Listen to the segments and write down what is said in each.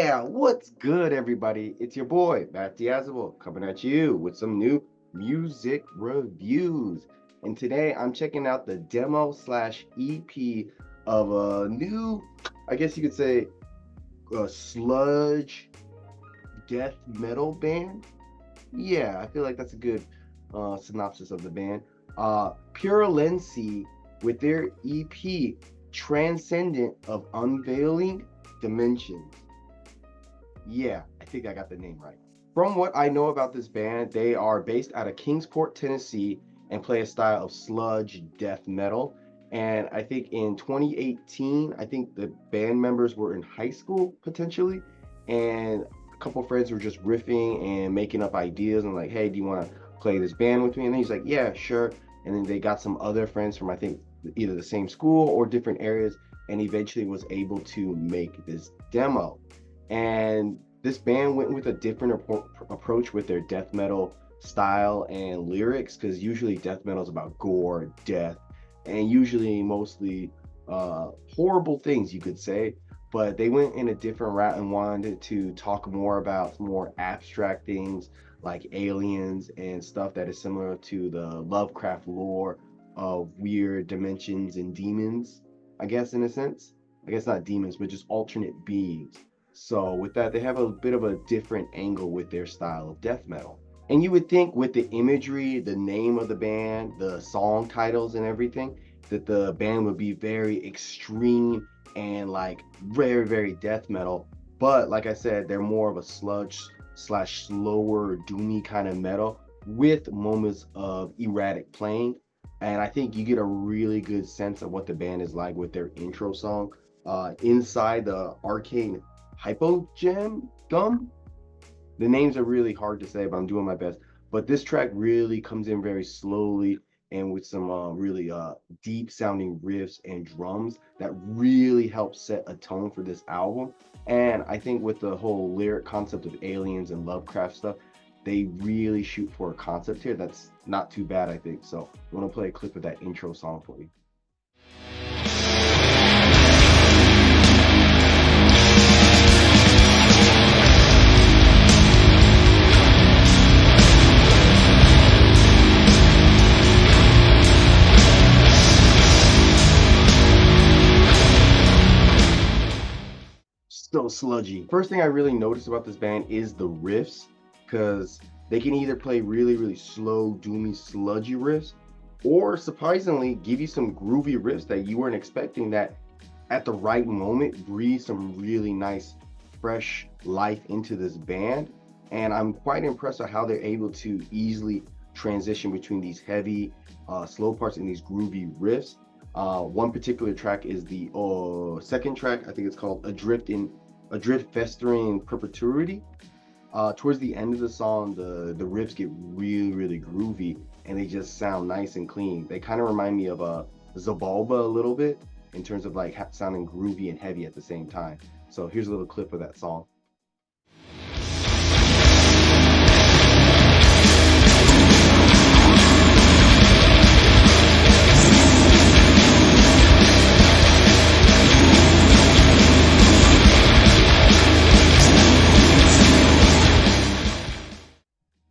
Yeah, what's good, everybody? It's your boy, Matt Diazable, coming at you with some new music reviews. And today I'm checking out the demo slash EP of a new, I guess you could say, a sludge death metal band. Yeah, I feel like that's a good synopsis of the band. Purulency with their EP, Transcendent of Unveiling Dimensions. Yeah, I think I got the name right. From what I know about this band, they are based out of Kingsport, Tennessee, and play a style of sludge death metal. And I think in 2018, I think the band members were in high school potentially, and a couple friends were just riffing and making up ideas and like, hey, do you want to play this band with me? And then he's like, yeah, sure. And then they got some other friends from I think either the same school or different areas, and eventually was able to make this demo. And this band went with a different approach with their death metal style and lyrics, because usually death metal is about gore, death, and usually mostly horrible things, you could say. But they went in a different route and wanted to talk more about more abstract things like aliens and stuff that is similar to the Lovecraft lore of weird dimensions and demons, I guess, in a sense. I guess not demons, but just alternate beings. So with that, they have a bit of a different angle with their style of death metal. And you would think with the imagery, the name of the band, the song titles and everything, that the band would be very extreme and like very, very death metal. But like I said, they're more of a sludge slash slower, doomy kind of metal with moments of erratic playing. And I think you get a really good sense of what the band is like with their intro song, Inside the Arcane Hypogem Gum. The names are really hard to say, but I'm doing my best. But this track really comes in very slowly and with some really deep sounding riffs and drums that really help set a tone for this album. And I think with the whole lyric concept of aliens and Lovecraft stuff, they really shoot for a concept here that's not too bad, I think. So I want to play a clip of that intro song for you. So sludgy. First thing I really noticed about this band is the riffs, because they can either play really, really slow, doomy, sludgy riffs, or surprisingly give you some groovy riffs that you weren't expecting, that at the right moment breathe some really nice, fresh life into this band. And I'm quite impressed with how they're able to easily transition between these heavy, slow parts and these groovy riffs. One particular track is the second track. I think it's called Adrift Festering Perpetuity. Towards the end of the song, the riffs get really, really groovy and they just sound nice and clean. They kind of remind me of Zabalba a little bit in terms of like sounding groovy and heavy at the same time. So here's a little clip of that song.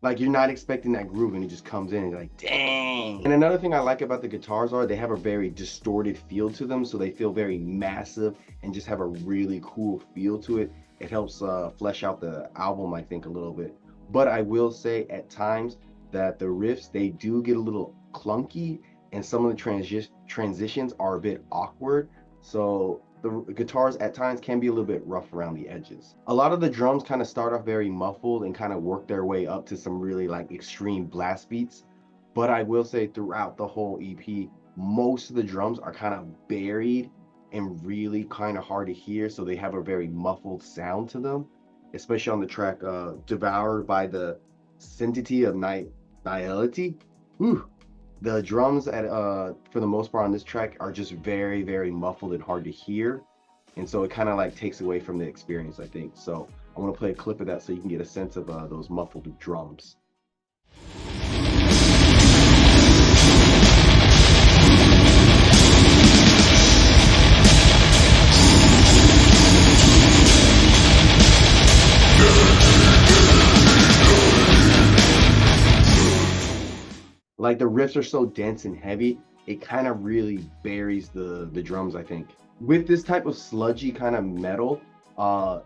Like you're not expecting that groove and it just comes in and you're like, dang. And another thing I like about the guitars are they have a very distorted feel to them. So they feel very massive and just have a really cool feel to it. It helps flesh out the album, I think, a little bit. But I will say at times that the riffs, they do get a little clunky and some of the transitions are a bit awkward. So the guitars at times can be a little bit rough around the edges. A lot of the drums kind of start off very muffled and kind of work their way up to some really like extreme blast beats. But I will say throughout the whole EP, most of the drums are kind of buried and really kind of hard to hear. So they have a very muffled sound to them, especially on the track Devoured by the Sanctity of Nihility. Whew. The drums for the most part on this track are just very, very muffled and hard to hear. And so it kind of like takes away from the experience, I think. So I want to play a clip of that so you can get a sense of those muffled drums. like the riffs are so dense and heavy, it kind of really buries the drums, I think. With this type of sludgy kind of metal,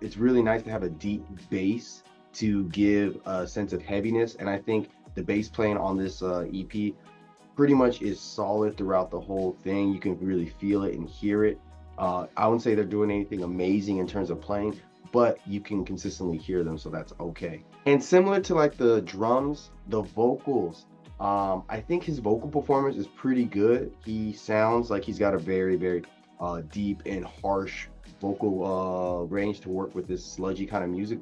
it's really nice to have a deep bass to give a sense of heaviness. And I think the bass playing on this EP pretty much is solid throughout the whole thing. You can really feel it and hear it. I wouldn't say they're doing anything amazing in terms of playing, but you can consistently hear them, so that's okay. And similar to like the drums, the vocals, I think his vocal performance is pretty good. He sounds like he's got a very, very deep and harsh vocal range to work with this sludgy kind of music,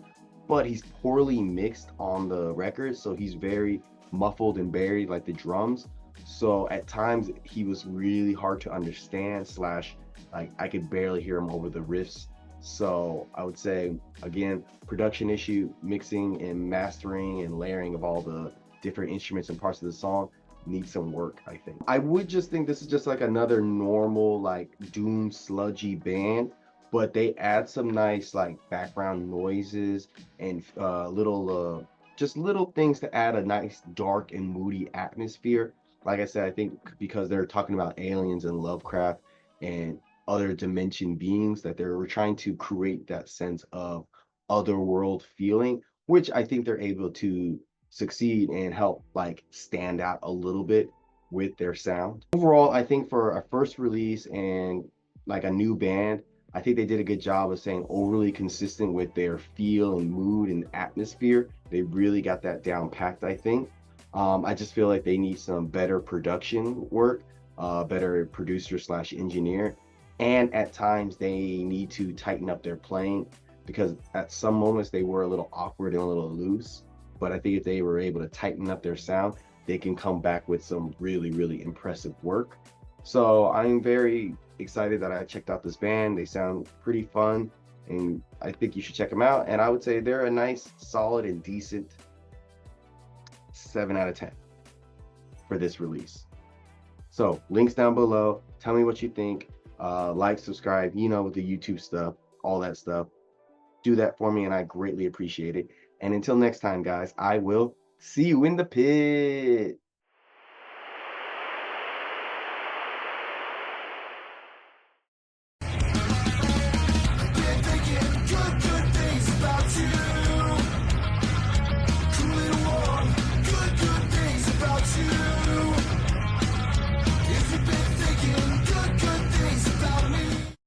but he's poorly mixed on the record, so he's very muffled and buried like the drums. So at times he was really hard to understand, slash like I could barely hear him over the riffs. So I would say, again, production issue, mixing and mastering and layering of all the different instruments and parts of the song needs some work, I think. I would just think this is just like another normal like doom sludgy band, but they add some nice like background noises and just little things to add a nice dark and moody atmosphere. Like I said, I think because they're talking about aliens and Lovecraft and other dimension beings, that they're trying to create that sense of otherworld feeling, which I think they're able to succeed and help like stand out a little bit with their sound. Overall, I think for a first release and like a new band, I think they did a good job of staying overly consistent with their feel and mood and atmosphere. They really got that down packed, I think. I just feel like they need some better production work, better producer slash engineer, and at times they need to tighten up their playing because at some moments they were a little awkward and a little loose. But I think if they were able to tighten up their sound, they can come back with some really, really impressive work. So I'm very excited that I checked out this band. They sound pretty fun, and I think you should check them out. And I would say they're a nice, solid, and decent 7 out of 10 for this release. So links down below. Tell me what you think. Like, subscribe, you know, the YouTube stuff, all that stuff. Do that for me and I greatly appreciate it. And until next time, guys, I will see you in the pit.